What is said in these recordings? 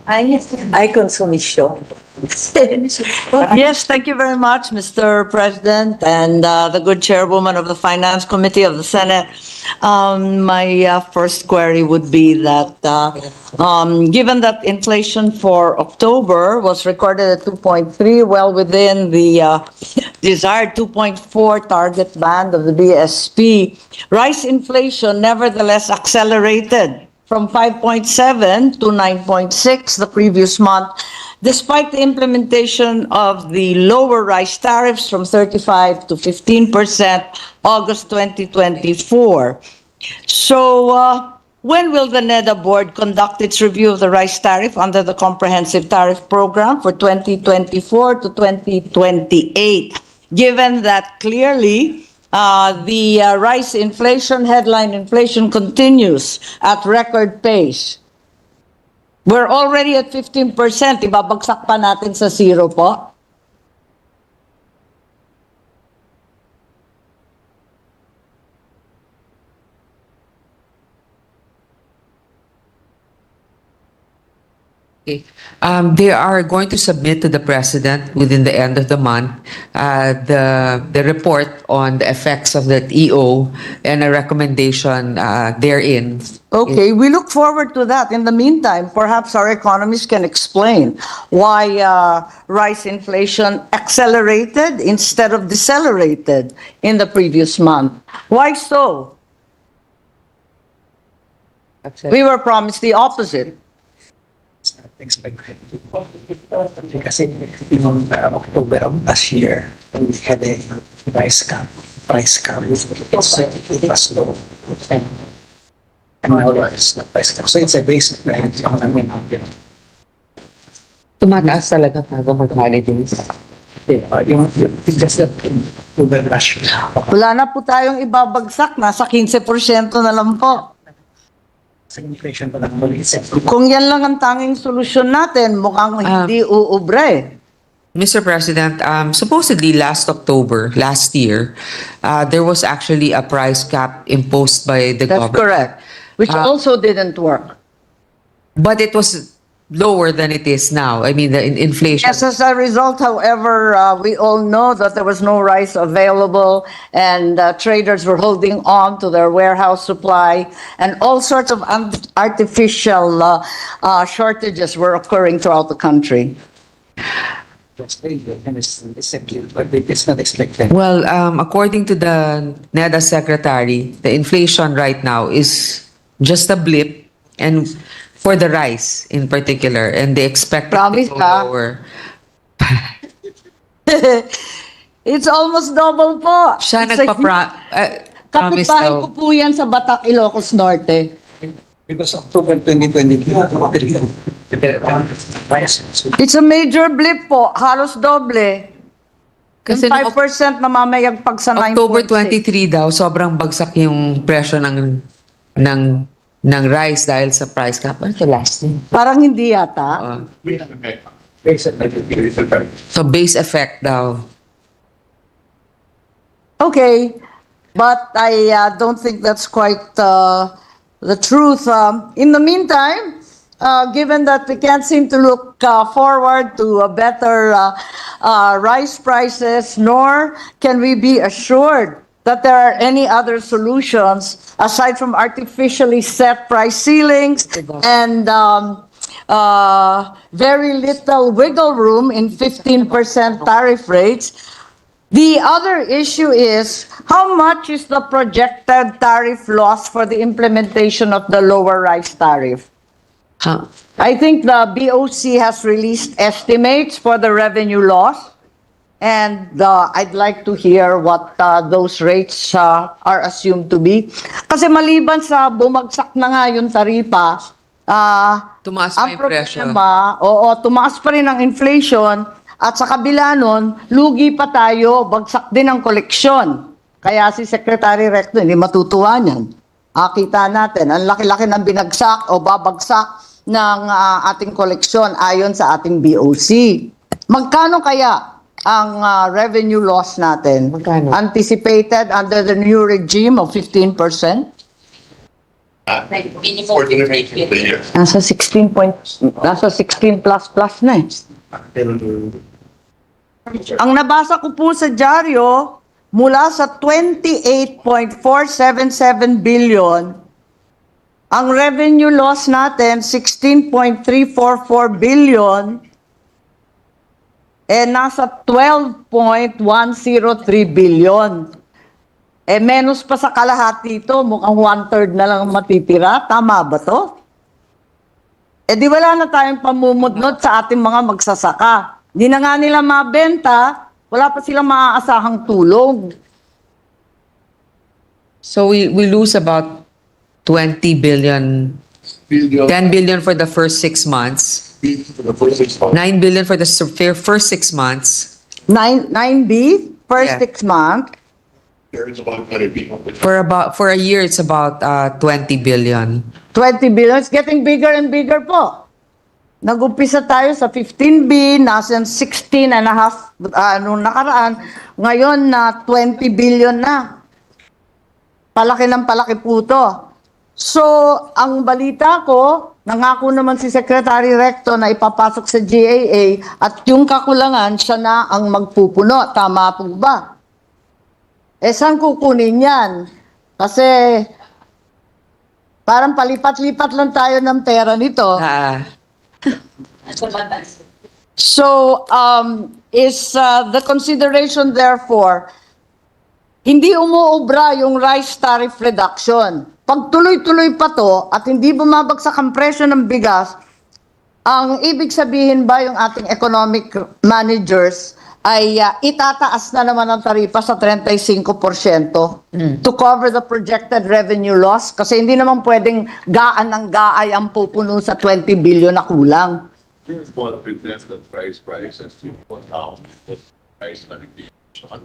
Ay, konsumisyon. Yes, thank you very much, Mr. President, and the good chairwoman of the Finance Committee of the Senate. My first query would be that given that inflation for October was recorded at 2.3, well within the desired 2.4 target band of the BSP, rice inflation nevertheless accelerated from 5.7 to 9.6 the previous month, despite the implementation of the lower rice tariffs from 35 to 15% August 2024. So, when will the NEDA board conduct its review of the rice tariff under the Comprehensive Tariff Program for 2024 to 2028? Given that clearly the rice inflation, headline inflation continues at record pace. We're already at 15%. Ibabagsak pa natin sa zero po. Okay. They are going to submit to the president within the end of the month the report on the effects of the EO and a recommendation therein. Okay, we look forward to that. In the meantime, perhaps our economists can explain why rice inflation accelerated instead of decelerated in the previous month. Why so? We were promised the opposite. Expected. Kasi yung October of last year, we had a price cap. It was low. And now it's not price cap. So it's a basic range. Tumataas talaga bago mag-holidays. Yung just that October last year. Wala na po tayong ibabagsak. Nasa 15% na lang po. Sa inflation pa lang ulit. Kung yan lang ang tanging solusyon natin, mukhang hindi uubre. Mr. President, supposedly last October, last year, there was actually a price cap imposed by the That's government. correct. Which also didn't work. But it was lower than it is now. I mean, the inflation. Yes, as a result, however, we all know that there was no rice available and traders were holding on to their warehouse supply and all sorts of artificial shortages were occurring throughout the country. It's very good and it's accepted, but it's not expected. Well, according to the NEDA secretary, the inflation right now is just a blip, and for the rice in particular, and they expect it Promise to go ka? lower. It's almost double po. Siya It's like- promise Kapitbahay ko daw. po yan sa Batak, Ilocos Norte. Because October 2022, It's a major blip po, halos doble. Kasi Yung 5% namamayagpag sa 9.6. October 23 daw, sobrang bagsak yung presyo ng rice dahil sa price cap. Ano ito last year? Parang hindi yata. So base effect daw. Okay, but I don't think that's quite the truth. In the meantime, given that we can't seem to look forward to a better rice prices, nor can we be assured that there are any other solutions aside from artificially set price ceilings and very little wiggle room in 15% tariff rates. The other issue is, how much is the projected tariff loss for the implementation of the lower rice tariff? Huh? I think the BOC has released estimates for the revenue loss, and I'd like to hear what those rates are assumed to be. Kasi maliban sa bumagsak na nga yung taripa, Tumaas pa ang yung presyo. problema, tumaas pa rin ang inflation, at sa kabila nun, lugi pa tayo, bagsak din ang koleksyon. Kaya si Secretary Recto, hindi matutuwa niyan. Kita natin, ang laki-laki ng binagsak o babagsak ng ating koleksyon ayon sa ating BOC. Magkano kaya ang revenue loss natin? Magkano? Anticipated under the new regime of 15%? For the remaining of the year. Nasa 16 plus plus na eh. Ang nabasa ko po sa dyaryo, mula sa 28.477 billion, ang revenue loss natin, 16.344 billion, nasa 12.103 billion. Menos pa sa kalahati ito, mukhang 1/3 na lang matitira. Tama ba to? Di wala na tayong pamumudnot sa ating mga magsasaka. Di na nga nila mabenta, wala pa silang maaasahang tulong. So we lose about 20 billion, 10 billion for the first 6 months, For the first 6 months. 9 billion for the first 6 months, 9B, first Yeah. 6 months. There is about 20 people. for a year it's about 20 billion. 20 billion. It's getting bigger and bigger po. Nag-umpisa tayo sa 15B, nasa 16 and a half nung nakaraan. Ngayon na 20 billion na. Palaki ng palaki po to. So, ang balita ko, nangako naman si Secretary Recto na ipapasok sa GAA at yung kakulangan, siya na ang magpupuno. Tama po ba? Saan kukunin yan? Kasi parang palipat-lipat lang tayo ng pera nito. So, is the consideration therefore, hindi umuubra yung rice tariff reduction. Pag tuloy-tuloy pa to at hindi bumabagsak ang presyo ng bigas, ang ibig sabihin ba yung ating economic managers ay itataas na naman ang taripa sa 35% to cover the projected revenue loss? Kasi hindi naman pwedeng gaan ng gaay ang pupuno sa 20 billion na kulang. Well, presents the price as to what now the price manipulation.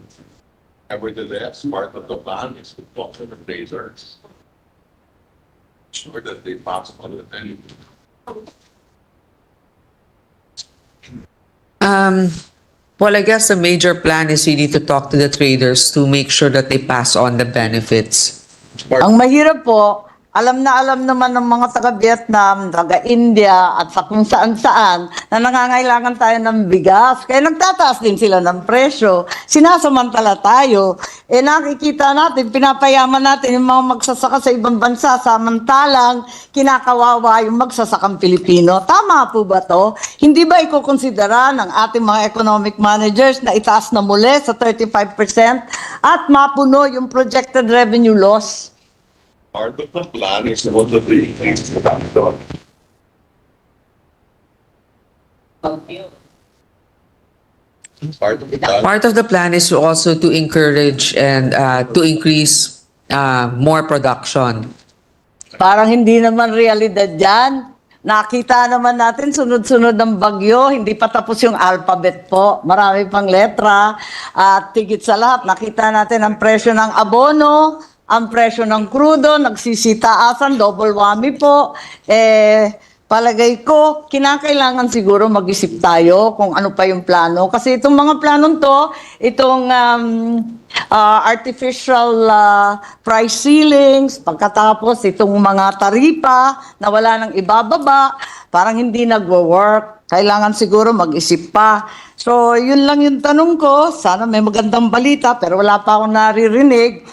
Nevertheless, part of the plan is to talk to the appraisers. Sure that they pass on the penny. Well, I guess the major plan is we need to talk to the traders to make sure that they pass on the benefits. Ang mahirap po, alam naman ng mga taga-Vietnam, taga-India, at sa kung saan-saan na nangangailangan tayo ng bigas. Kaya nagtataas din sila ng presyo. Sinasamantala tayo. Nakikita natin, pinapayaman natin yung mga magsasaka sa ibang bansa, samantalang kinakawawa yung magsasakang Pilipino. Tama po ba to? Hindi ba ikukonsidera ng ating mga economic managers na itaas na muli sa 35% at mapuno yung projected revenue loss? Part of the plan is what the three things that have done. Part of the plan. Part of the plan is also to encourage and to increase more production. Parang hindi naman realidad yan. Nakita naman natin sunod-sunod ng bagyo, hindi pa tapos yung alphabet po. Marami pang letra. At tigit sa lahat, nakita natin ang presyo ng abono, ang presyo ng krudo, nagsisitaasan, double whammy po. Palagay ko, kinakailangan siguro mag-isip tayo kung ano pa yung plano. Kasi itong mga planong to, itong artificial price ceilings, pagkatapos itong mga taripa na wala nang ibababa, parang hindi nagwo-work. Kailangan siguro mag-isip pa. So, yun lang yung tanong ko. Sana may magandang balita, pero wala pa akong naririnig.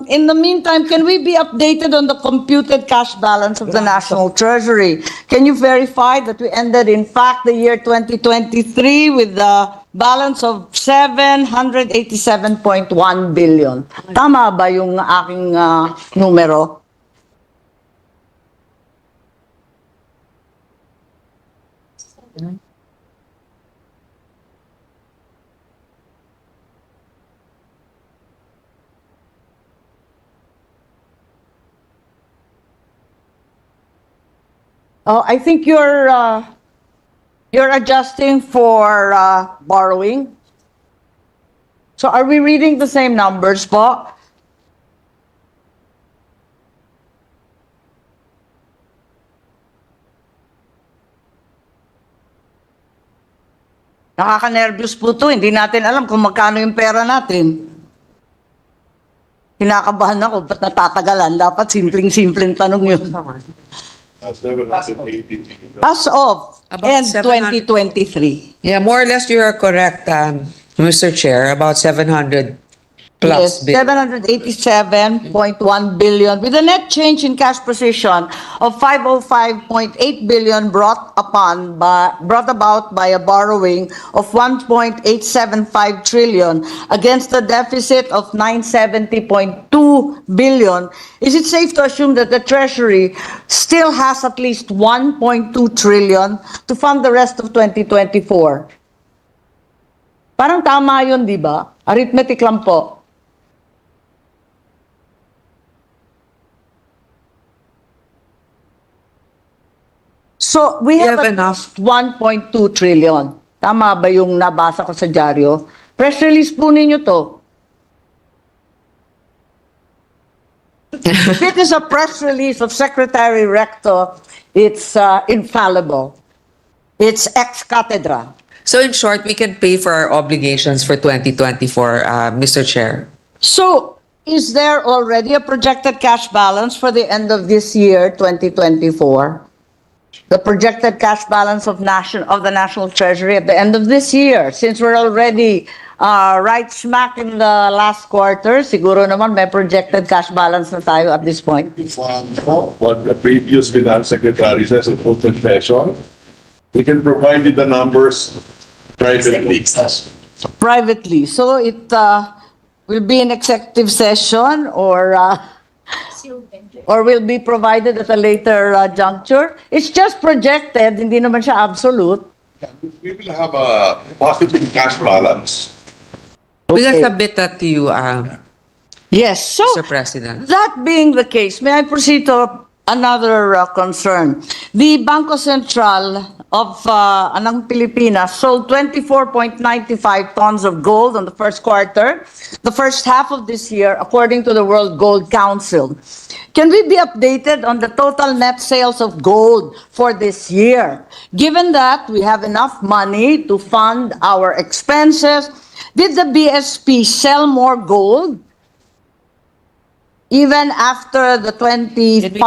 In the meantime, can we be updated on the computed cash balance of the National Treasury? Can you verify that we ended, in fact, the year 2023 with the balance of 787.1 billion? Tama ba yung aking numero? Oh, I think you're adjusting for borrowing. So are we reading the same numbers po? Nakaka-nervous po to. Hindi natin alam kung magkano yung pera natin. Kinakabahan ako, ba't natatagalan? Dapat simpleng-simpleng tanong yun. That's never happened 80. As of About end 700. 2023. Yeah, more or less you are correct, Mr. Chair, about 700 plus Yes, billion. 787.1 billion with a net change in cash position of 505.8 billion brought about by a borrowing of 1.875 trillion against a deficit of 970.2 billion. Is it safe to assume that the Treasury still has at least 1.2 trillion to fund the rest of 2024? Parang tama yun, di ba? Arithmetic lang po. So, we have have enough 1.2 trillion. Tama ba yung nabasa ko sa dyaryo? Press release po ninyo to. If it is a press release of Secretary Recto, it's infallible. It's ex cathedra. So in short, we can pay for our obligations for 2024, Mr. Chair. So, is there already a projected cash balance for the end of this year, 2024? The projected cash balance of the National Treasury at the end of this year, since we're already right smack in the last quarter, siguro naman may projected cash balance na tayo at this point. What the previous finance secretary says in open session, we can provide you the numbers privately. Privately. So it will be an executive session or will be provided at a later juncture. It's just projected, hindi naman siya absolute. We will have a positive cash balance. We can Okay. submit that to you, Yes. So Mr. President. that being the case, may I proceed to another concern? The Bangko Sentral of ng Pilipinas sold 24.95 tons of gold on the first quarter, the first half of this year, according to the World Gold Council. Can we be updated on the total net sales of gold for this year? Given that we have enough money to fund our expenses, did the BSP sell more gold even after the 25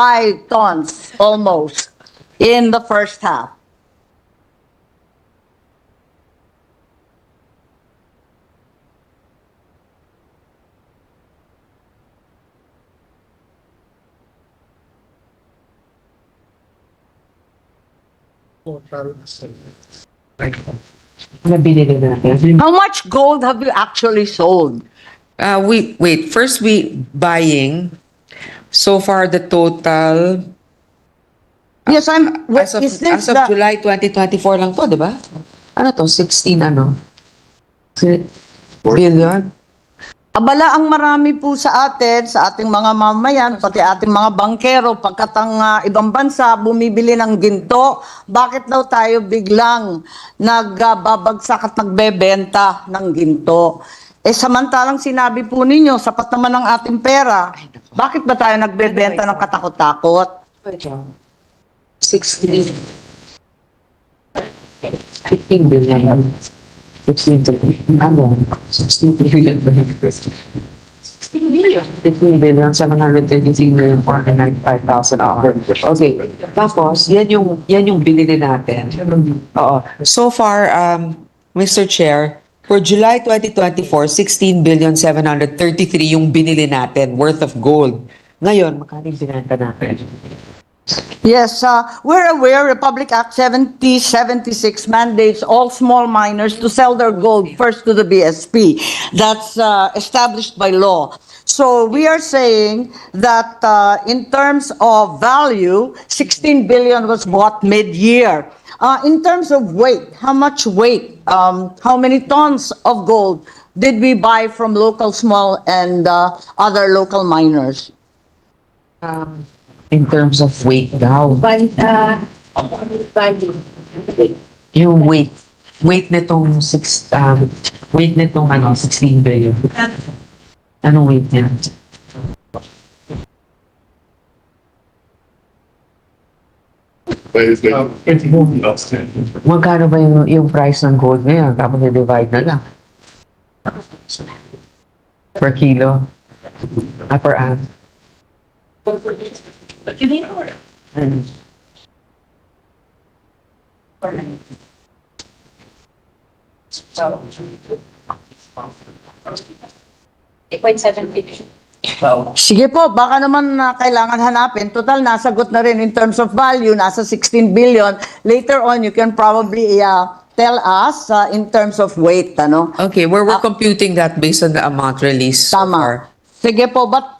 tons almost in the first half? How much gold have you actually sold? First we buying. So far the total Yes, I'm. as of, Is this as of the, July 2024 lang to, di ba? Ano to? 16 ano? Billion? abala ang marami po sa atin, sa ating mga mamayan, pati ating mga bangkero, pagkat ang ibang bansa bumibili ng ginto, bakit daw tayo biglang nagbabagsak at nagbebenta ng ginto? Eh samantalang sinabi po ninyo, sapat naman ang ating pera, bakit ba tayo nagbebenta ng katakot-takot? 16. 15 billion. 16 ano? 16 billion. 16 billion. 15 billion, 733 million, 495,000. Okay. Tapos, yan yung binili natin. Oo. So far, Mr. Chair, for July 2024, 16 billion, 733 yung binili natin worth of gold. Ngayon, magkano yung binenta natin? Yes, we're aware Republic Act 7076 mandates all small miners to sell their gold first to the BSP. That's established by law. So we are saying that in terms of value, 16 billion was bought mid-year. In terms of weight, how much weight, how many tons of gold did we buy from local small and other local miners? In terms of weight daw. Yung weight nitong 16 billion. Anong weight niya? Magkano ba yung price ng gold ngayon? Tapos i-divide na lang. Per kilo. Per annum. Sige po, baka naman kailangan hanapin. Total, nasagot na rin in terms of value, nasa 16 billion. Later on, you can probably tell us in terms of weight, ano? Okay, we're computing that based on the amount released so Tama. far. Sige po, but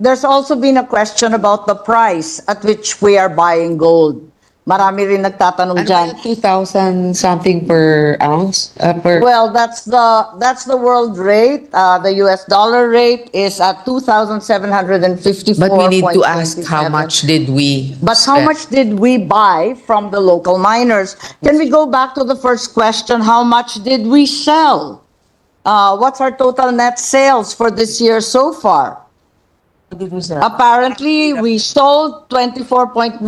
there's also been a question about the price at which we are buying gold. Marami rin nagtatanong Ano dyan. ba yun, 2,000 something per ounce? Per Well, that's the world rate. The US dollar rate is at 2,754.27. But we need to ask how much did we But how spend? much did we buy from the local miners? Can we go back to the first question? How much did we sell? What's our total net sales for this year so far? Apparently, we sold 24.95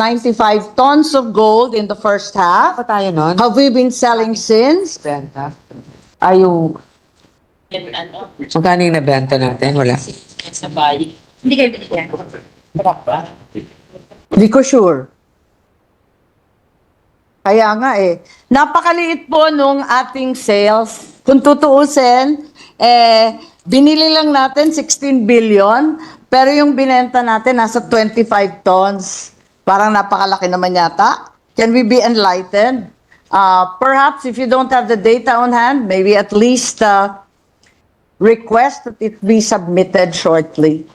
tons of gold in the first half. Pa tayo nun? Have we been selling since? Benta? Ay, yung... Magkano yung nabenta natin? Wala. Hindi kayo binigyan. Hindi ko sure. Kaya nga eh. Napakaliit po nung ating sales. Kung tutuusin, binili lang natin 16 billion, pero yung binenta natin nasa 25 tons. Parang napakalaki naman yata. Can we be enlightened? Perhaps if you don't have the data on hand, maybe at least request that it be submitted shortly.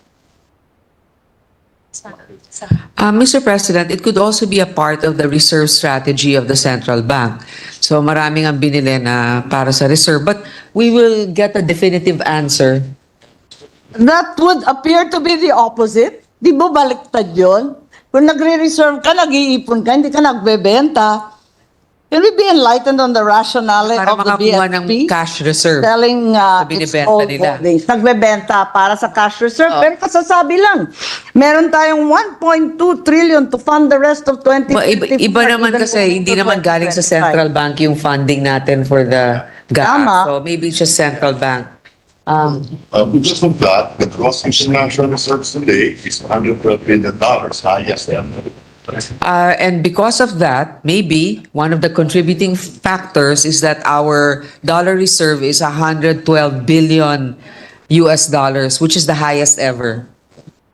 Mr. President, it could also be a part of the reserve strategy of the central bank. So maraming ang binili na para sa reserve, but we will get a definitive answer. That would appear to be the opposite. Di ba baliktad yun? Kung nagre-reserve ka, nag-iipon ka, hindi ka nagbebenta. Can we be enlightened on the rationale Para of the makakuha ng BSP? cash reserve. Selling its binibenta old nila. holdings. Nagbebenta para sa cash reserve. Oh. Pero kasasabi lang, meron tayong 1.2 trillion to fund the rest of 2024. Iba naman kasi, hindi naman galing sa central bank yung funding natin for the GAA. Tama. So maybe it's just central bank. Just of that, the gross international reserves today is $112 billion, highest ever. And because of that, maybe one of the contributing factors is that our dollar reserve is 112 billion US dollars, which is the highest ever.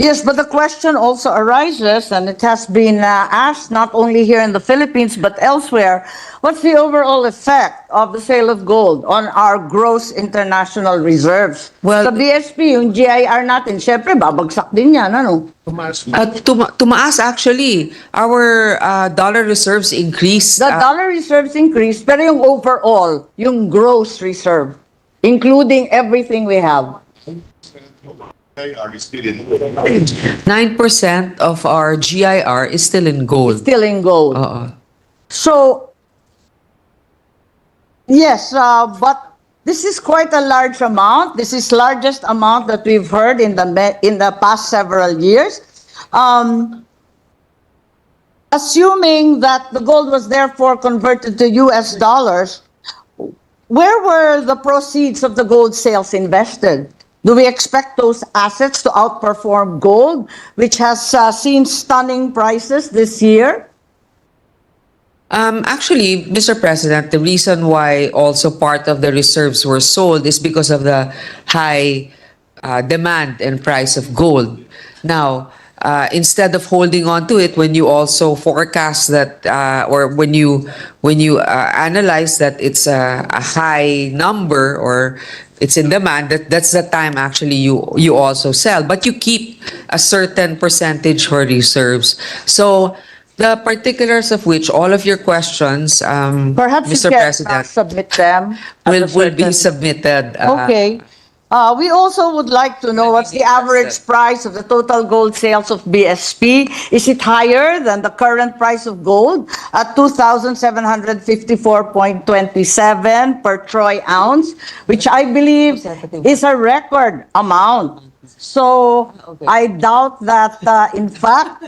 Yes, but the question also arises, and it has been asked not only here in the Philippines but elsewhere, what's the overall effect of the sale of gold on our gross international reserves? Well, sa BSP, yung GIR natin, syempre, babagsak din yan, ano? Tumaas actually. Our dollar reserves increased. The dollar reserves increased, pero yung overall, yung gross reserve, including everything we have. They are still in 9% of our GIR is still in gold. Still in gold. Oo. So, yes, but this is quite a large amount. This is largest amount that we've heard in the past several years. Assuming that the gold was therefore converted to US dollars, where were the proceeds of the gold sales invested? Do we expect those assets to outperform gold, which has seen stunning prices this year? Actually, Mr. President, the reason why also part of the reserves were sold is because of the high demand and price of gold. Now, instead of holding on to it, when you also forecast that, or when you analyze that it's a high number or it's in demand, that's the time actually you also sell, but you keep a certain percentage for reserves. So the particulars of which all of your questions, Perhaps Mr. you can President, submit them. at a will be certain- submitted. Okay. We also would like to know what's the average price of the total gold sales of BSP. Is it higher than the current price of gold at 2,754.27 per troy ounce, which I believe is a record amount. So I doubt that, in fact,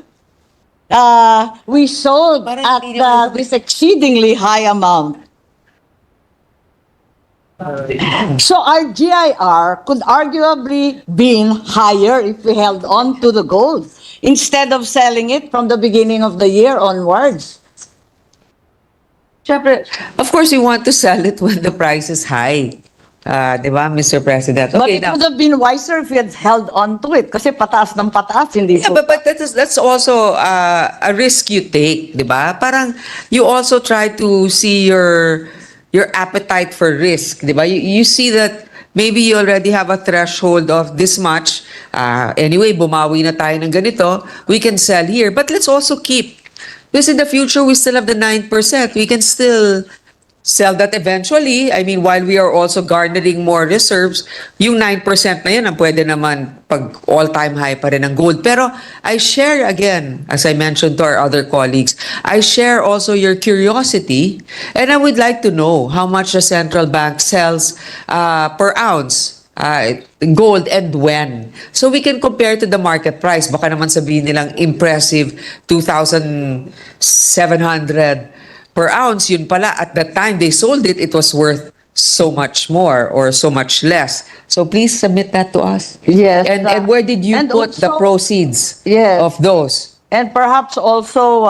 we sold at this exceedingly high amount. So our GIR could arguably been higher if we held on to the gold instead of selling it from the beginning of the year onwards. Siyempre, of course, we want to sell it when the price is high. Di ba, Mr. President? But Okay, it now, would have been wiser if we had held on to it kasi pataas ng pataas, hindi yeah, po. but that's also a risk you take, di ba? Parang you also try to see your appetite for risk, di ba? You see that maybe you already have a threshold of this much. Anyway, bumawi na tayo ng ganito. We can sell here, but let's also keep. Because in the future, we still have the 9%. We can still sell that eventually. I mean, while we are also garnering more reserves, yung 9% na yun, ang pwede naman pag all-time high pa rin ang gold. Pero I share again, as I mentioned to our other colleagues, I share also your curiosity, and I would like to know how much the central bank sells per ounce. Gold and when. So we can compare to the market price. Baka naman sabihin nilang impressive 2,700 per ounce. Yun pala, at the time they sold it, it was worth so much more or so much less. So please submit that to us. Yes. And where did you and put the also- proceeds Yes. of those? And perhaps also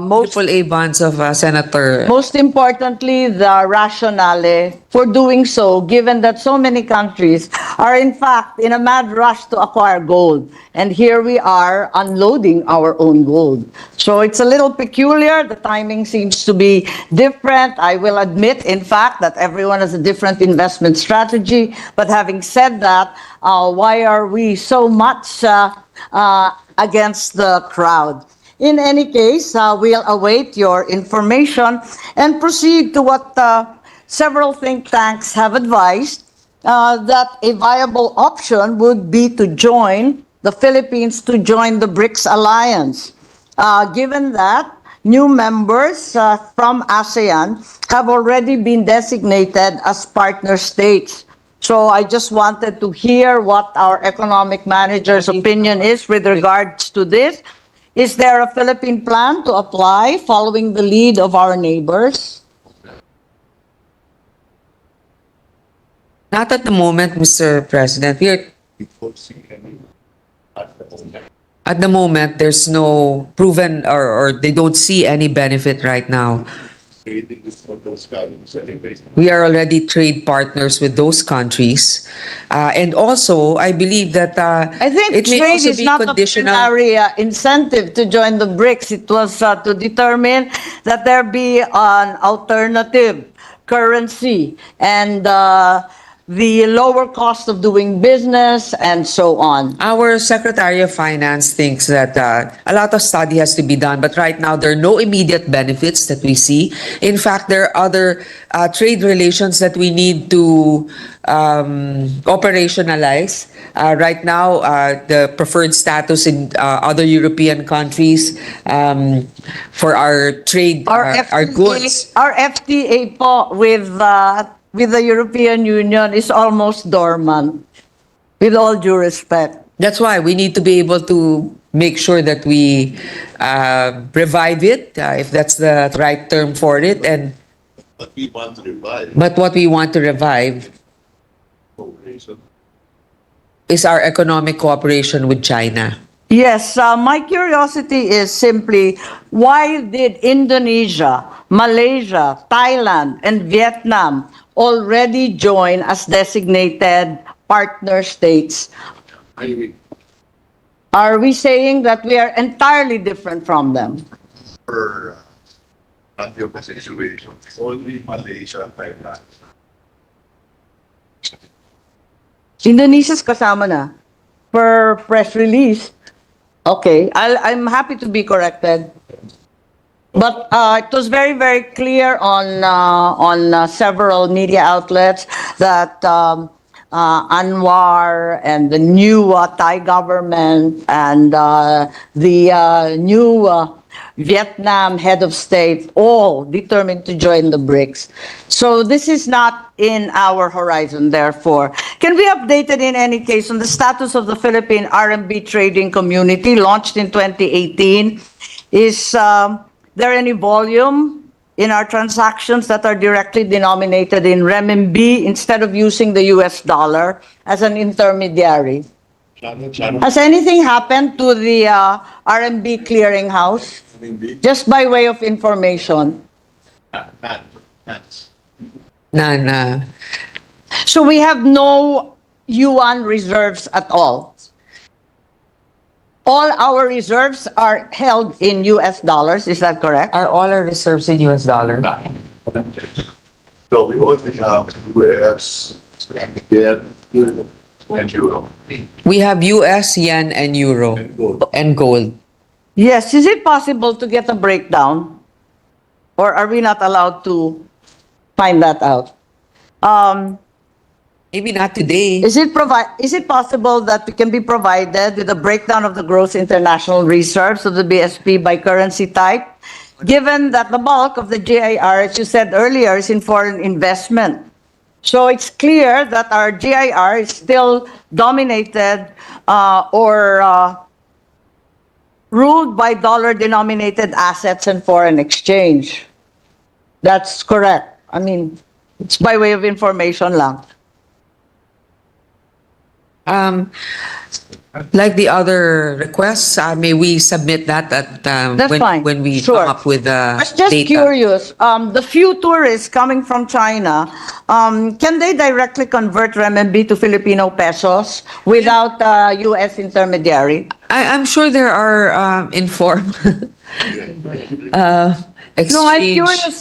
most AAA bonds of Senator. Most importantly, the rationale for doing so, given that so many countries are in fact in a mad rush to acquire gold. And here we are unloading our own gold. So it's a little peculiar. The timing seems to be different. I will admit, in fact, that everyone has a different investment strategy. But having said that, why are we so much against the crowd? In any case, we'll await your information and proceed to what several think tanks have advised, that a viable option would be to join the Philippines to join the BRICS alliance. Given that new members from ASEAN have already been designated as partner states. So I just wanted to hear what our economic manager's opinion is with regards to this. Is there a Philippine plan to apply following the lead of our neighbors? Not at the moment, Mr. President. We foresee any at the moment. At the moment, there's no proven or they don't see any benefit right now. Trading is for those values anyway. We are already trade partners with those countries. And also, I believe that I think it may trade also is be not the conditional. primary incentive to join the BRICS. It was to determine that there be an alternative currency and the lower cost of doing business and so on. Our Secretary of Finance thinks that a lot of study has to be done, but right now there are no immediate benefits that we see. In fact, there are other trade relations that we need to operationalize. Right now, the preferred status in other European countries for our trade, our goods. Our FTA po with the European Union is almost dormant, with all due respect. That's why we need to be able to make sure that we revive it, if that's the right term for it. And But we want to revive but what we want to revive cooperation. is our economic cooperation with China. Yes, my curiosity is simply, why did Indonesia, Malaysia, Thailand, and Vietnam already join as designated partner states? Are we saying that we are entirely different from them? For not your situation, only Malaysia and Thailand. Indonesia's kasama na per press release. Okay, I'm happy to be corrected. But it was very, very clear on several media outlets that Anwar and the new Thai government and the new Vietnam head of state all determined to join the BRICS. So this is not in our horizon, therefore. Can we update it in any case on the status of the Philippine RMB trading community launched in 2018? Is there any volume in our transactions that are directly denominated in renminbi instead of using the US dollar as an intermediary? Has anything happened to the RMB clearinghouse? Just by way of information. None. So we have no yuan reserves at all. All our reserves are held in US dollars, is that correct? Are all our reserves in US dollar? So we only have US, yen, and euro. We have US, yen, and euro, And gold. and gold. Yes, is it possible to get a breakdown? Or are we not allowed to find that out? Maybe not today. Is it possible that we can be provided with a breakdown of the gross international reserves of the BSP by currency type? Given that the bulk of the GIR, as you said earlier, is in foreign investment. So it's clear that our GIR is still dominated or ruled by dollar-denominated assets and foreign exchange. That's correct. I mean, it's by way of information lang. Like the other requests, may we submit that at That's when, fine. when we Sure. come up with I was the just data? curious, the few tourists coming from China, can they directly convert renminbi to Filipino pesos without US intermediary? I'm sure there are informed exchange. No, I'm curious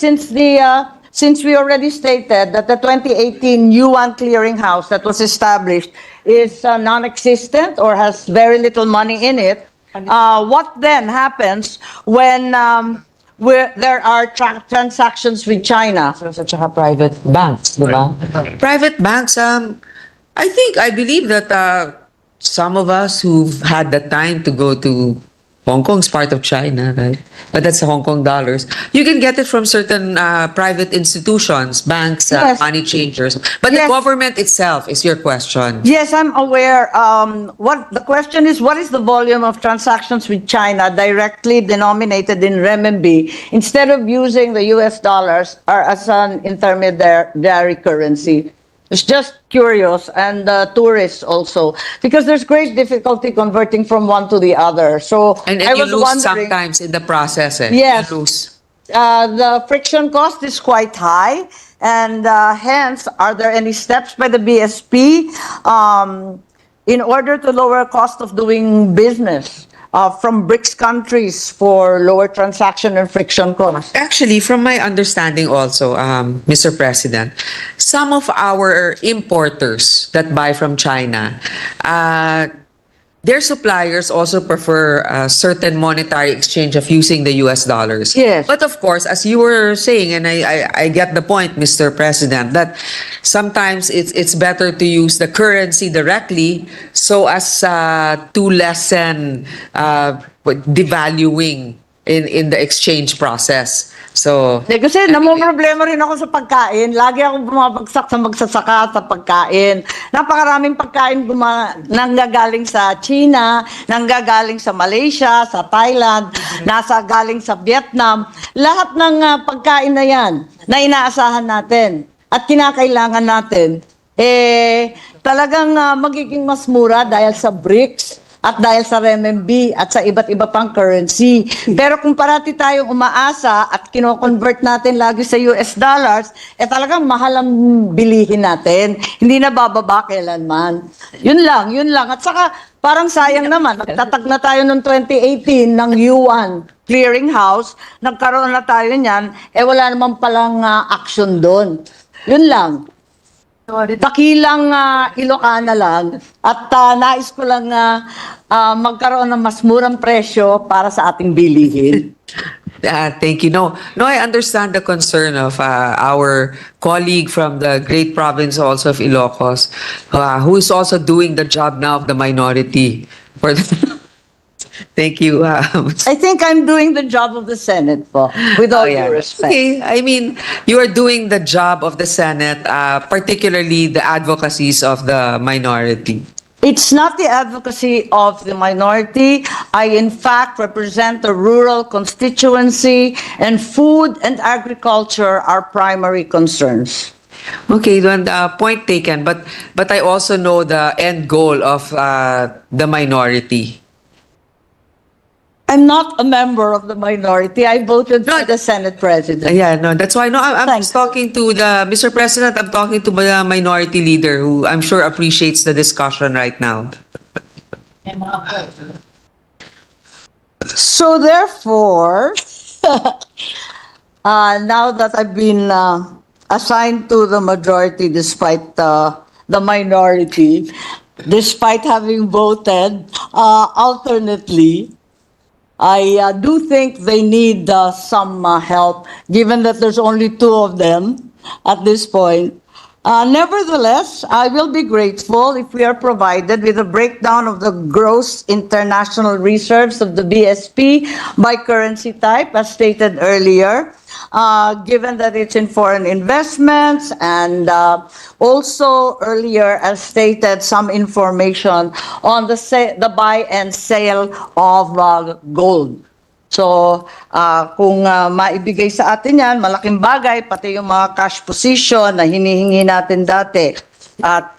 since we already stated that the 2018 yuan clearinghouse that was established is non-existent or has very little money in it. What then happens when where there are transactions with China? Such a private banks, di ba? Private banks, I believe that some of us who've had the time to go to Hong Kong's part of China, right? But that's Hong Kong dollars. You can get it from certain private institutions, banks, Yes. money changers. But Yes. the government itself is your question. Yes, I'm aware. What the question is, what is the volume of transactions with China directly denominated in renminbi instead of using the US dollars or as an intermediary currency? It's just curious, and tourists also, because there's great difficulty converting from one to the other. So And I you was lose wondering. sometimes in the process. Yes. You lose. The friction cost is quite high, and hence, are there any steps by the BSP in order to lower cost of doing business from BRICS countries for lower transaction and friction costs? Actually, from my understanding also, Mr. President, some of our importers that buy from China, their suppliers also prefer a certain monetary exchange of using the US dollars. Yes. But of course, as you were saying, and I get the point, Mr. President, that sometimes it's better to use the currency directly so as to lessen devaluing in the exchange process. So, Kasi namumroblema rin ako sa pagkain. Lagi ako bumabagsak sa magsasaka sa pagkain. Napakaraming pagkain nanggagaling sa China, nanggagaling sa Malaysia, sa Thailand, galing sa Vietnam. Lahat ng pagkain na yan na inaasahan natin at kinakailangan natin, talagang magiging mas mura dahil sa BRICS at dahil sa renminbi at sa iba't iba pang currency. Pero kung parati tayong umaasa at kino-convert natin lagi sa US dollars, talagang mahal ang bilihin natin. Hindi na bababa kailanman. Yun lang. At saka parang sayang naman, nagtatag na tayo noong 2018 ng yuan clearinghouse, nagkaroon na tayo niyan, wala naman palang action doon. Yun lang. Takilang Ilocana lang at nais ko lang magkaroon ng mas murang presyo para sa ating bilihin. thank you. No, I understand the concern of our colleague from the great province also of Ilocos, who is also doing the job now of the minority. Thank you. I think I'm doing the job of the Senate po, with all due respect. Okay, I mean, you are doing the job of the Senate, particularly the advocacies of the minority. It's not the advocacy of the minority. I, in fact, represent the rural constituency, and food and agriculture are primary concerns. Okay, then, point taken. But I also know the end goal of the minority. I'm not a member of the minority. I voted for the Senate President. Yeah, no, that's why. No, I'm Thanks. talking to the Mr. President. I'm talking to the minority leader, who I'm sure appreciates the discussion right now. So therefore, now that I've been assigned to the majority despite the minority, despite having voted alternately, I do think they need some help, given that there's only two of them at this point. Nevertheless, I will be grateful if we are provided with a breakdown of the gross international reserves of the BSP by currency type, as stated earlier, given that it's in foreign investments, and also earlier, as stated, some information on the buy and sale of gold. So, kung maibigay sa atin yan, malaking bagay, pati yung mga cash position na hinihingi natin dati. At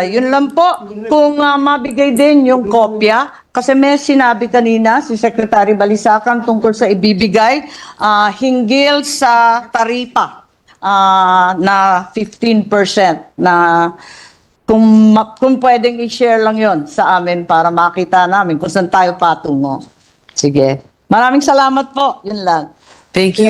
yun lang po, kung mabigay din yung kopya, kasi may sinabi kanina si Secretary Balisacan tungkol sa ibibigay hinggil sa taripa na 15% na kung pwedeng i-share lang yon sa amin para makita namin kung saan tayo patungo. Sige. Maraming salamat po. Yun lang. Thank you.